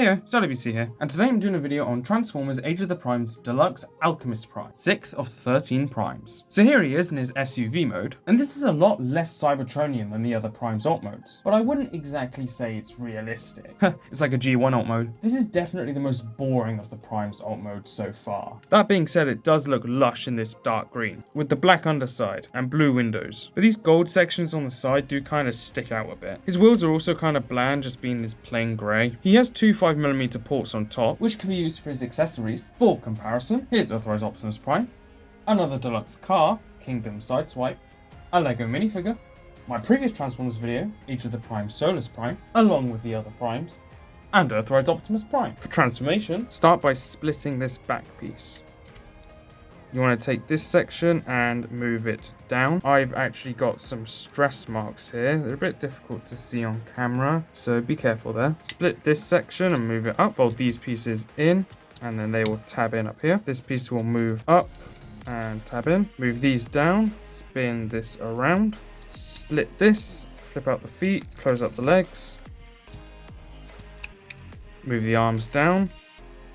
Heyo, ZBC here, and today I'm doing a video on Transformers Age of the Primes Deluxe Alchemist Prime, 6th of 13 Primes. So here he is in his SUV mode, and this is a lot less Cybertronian than the other Primes alt modes, but I wouldn't exactly say it's realistic. It's like a G1 alt mode. This is definitely the most boring of the Primes alt modes so far. That being said, it does look lush in this dark green, with the black underside and blue windows, but these gold sections on the side do kind of stick out a bit. His wheels are also kind of bland, just being this plain grey. He has two 5mm ports on top, which can be used for his accessories. For comparison, here's Authorized Optimus Prime, another deluxe car, Kingdom Sideswipe, a Lego minifigure, my previous Transformers video, Age of the Prime Solus Prime, along with the other Primes, and Authorized Optimus Prime. For transformation, start by splitting this back piece. You want to take this section and move it down. I've actually got some stress marks here. They're a bit difficult to see on camera, so be careful there. Split this section and move it up. Fold these pieces in, and then they will tab in up here. This piece will move up and tab in. Move these down, spin this around, split this, flip out the feet, close up the legs, move the arms down,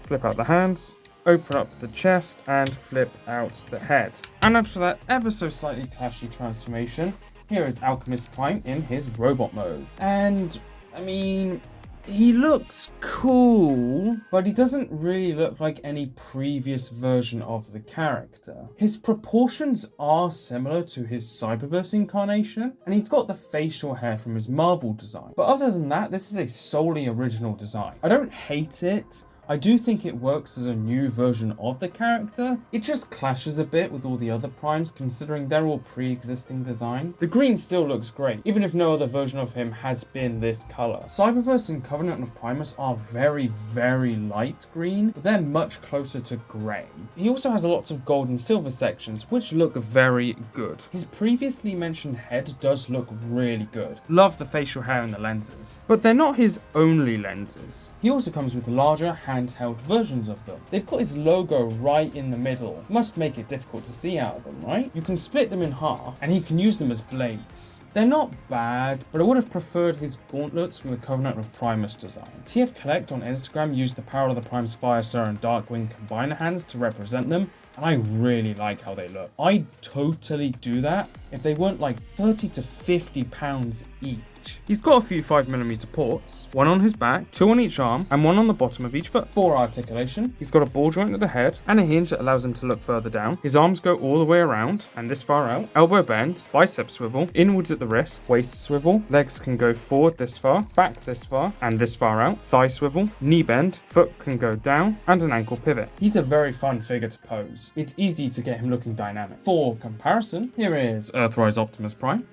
flip out the hands, open up the chest and flip out the head. And after that ever so slightly clashy transformation, here is Alchemist Prime in his robot mode. And I mean, he looks cool, but he doesn't really look like any previous version of the character. His proportions are similar to his Cyberverse incarnation, and he's got the facial hair from his Marvel design. But other than that, this is a solely original design. I don't hate it. I do think it works as a new version of the character. It just clashes a bit with all the other Primes, considering they're all pre-existing designs. The green still looks great, even if no other version of him has been this color. Cyberverse and Covenant of Primus are very, very light green, but they're much closer to grey. He also has lots of gold and silver sections, which look very good. His previously mentioned head does look really good. Love the facial hair and the lenses, but they're not his only lenses. He also comes with larger handheld versions of them. They've got his logo right in the middle. Must make it difficult to see out of them, right? You can split them in half and he can use them as blades. They're not bad, but I would have preferred his gauntlets from the Covenant of Primus design. TF Collect on Instagram used the Power of the Primes Firestar and Darkwing combiner hands to represent them, and I really like how they look. I'd totally do that if they weren't like 30 to 50 pounds each. He's got a few 5mm ports, one on his back, two on each arm, and one on the bottom of each foot. For articulation, he's got a ball joint at the head and a hinge that allows him to look further down. His arms go all the way around and this far out. Elbow bend, bicep swivel, inwards at the wrist, waist swivel. Legs can go forward this far, back this far, and this far out. Thigh swivel, knee bend, foot can go down, and an ankle pivot. He's a very fun figure to pose. It's easy to get him looking dynamic. For comparison, here is Earthrise Optimus Prime,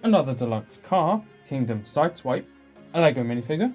another deluxe car, Kingdom Sideswipe, a Lego minifigure,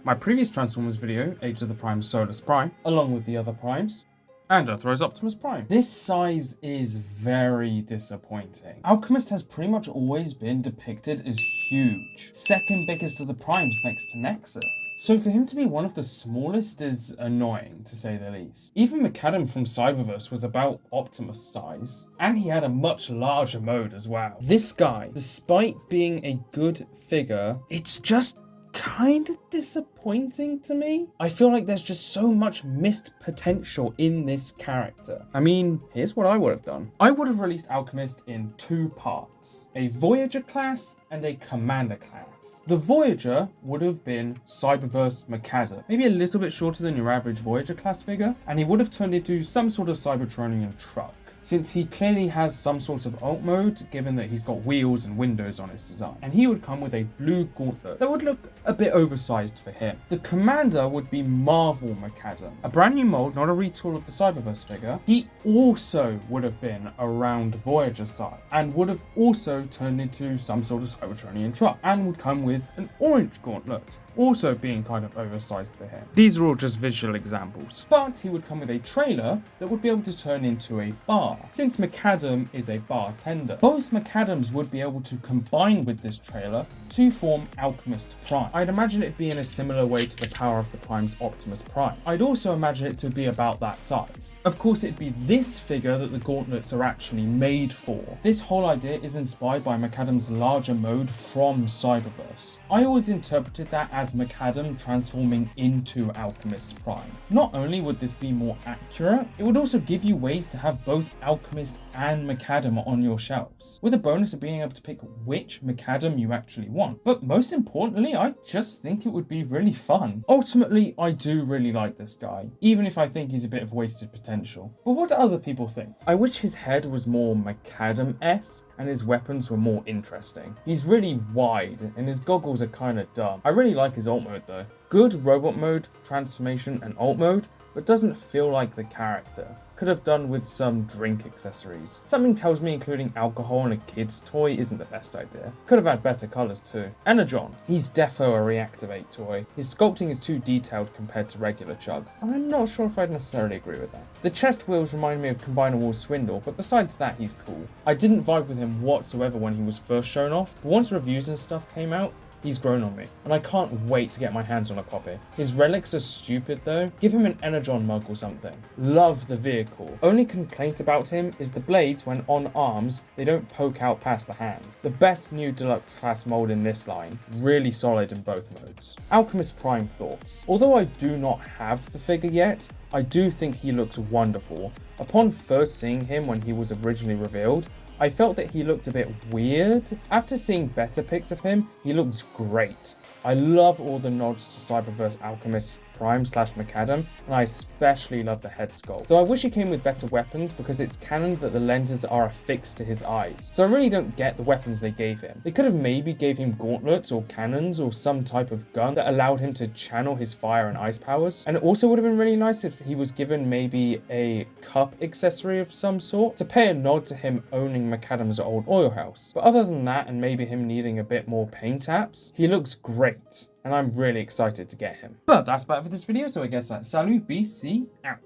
my previous Transformers video, Age of the Prime Solus Prime, along with the other Primes, and Authorized Optimus Prime. This size is very disappointing. Alchemist has pretty much always been depicted as huge, second biggest of the Primes next to Nexus. So for him to be one of the smallest is annoying, to say the least. Even McAdam from Cyberverse was about Optimus size, and he had a much larger mode as well. This guy, despite being a good figure, it's just kind of disappointing to me. I feel like there's just so much missed potential in this character. I mean, here's what I would have done. I would have released Alchemist in two parts, a Voyager class and a Commander class. The Voyager would have been Cyberverse McAdam, maybe a little bit shorter than your average Voyager class figure, and he would have turned into some sort of Cybertronian truck, since he clearly has some sort of alt mode, given that he's got wheels and windows on his design. And he would come with a blue gauntlet that would look a bit oversized for him. The Commander would be Marvel McAdam, a brand new mold, not a retool of the Cyberverse figure. He also would have been around Voyager size, and would have also turned into some sort of Cybertronian truck, and would come with an orange gauntlet, also being kind of oversized for him. These are all just visual examples. But he would come with a trailer that would be able to turn into a bar, since McAdam is a bartender. Both McAdams would be able to combine with this trailer to form Alchemist Prime. I'd imagine it'd be in a similar way to the Power of the Primes Optimus Prime. I'd also imagine it to be about that size. Of course, it'd be this figure that the gauntlets are actually made for. This whole idea is inspired by McAdam's larger mode from Cyberverse. I always interpreted that as Macadam transforming into Alchemist Prime. Not only would this be more accurate, it would also give you ways to have both Alchemist and Macadam on your shelves, with a bonus of being able to pick which Macadam you actually want. But most importantly, I just think it would be really fun. Ultimately, I do really like this guy, even if I think he's a bit of wasted potential. But what do other people think? I wish his head was more Macadam-esque and his weapons were more interesting. He's really wide and his goggles are kinda dumb. I really like his alt mode though. Good robot mode, transformation and alt mode, but doesn't feel like the character. Could have done with some drink accessories. Something tells me including alcohol in a kid's toy isn't the best idea. Could have had better colours too. Energon. He's defo a reactivate toy. His sculpting is too detailed compared to regular Chug. I'm not sure if I'd necessarily agree with that. The chest wheels remind me of Combinable Swindle, but besides that he's cool. I didn't vibe with him whatsoever when he was first shown off, but once reviews and stuff came out, he's grown on me, and I can't wait to get my hands on a copy. His relics are stupid though. Give him an Energon mug or something. Love the vehicle. Only complaint about him is the blades, when on arms, they don't poke out past the hands. The best new deluxe class mold in this line. Really solid in both modes. Alchemist Prime thoughts. Although I do not have the figure yet, I do think he looks wonderful. Upon first seeing him when he was originally revealed, I felt that he looked a bit weird. After seeing better pics of him, he looks great. I love all the nods to Cyberverse Alchemist Prime / Macadam, and I especially love the head sculpt. Though I wish he came with better weapons because it's canon that the lenses are affixed to his eyes. So I really don't get the weapons they gave him. They could have maybe gave him gauntlets or cannons or some type of gun that allowed him to channel his fire and ice powers. And it also would have been really nice if he was given maybe a cup accessory of some sort to pay a nod to him owning Macadam's old oil house. But other than that, and maybe him needing a bit more paint apps, he looks great. And I'm really excited to get him. But that's about it for this video, so I guess that's Salut BC out.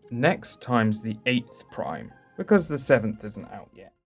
Next time's the 8th Prime, because the 7th isn't out yet.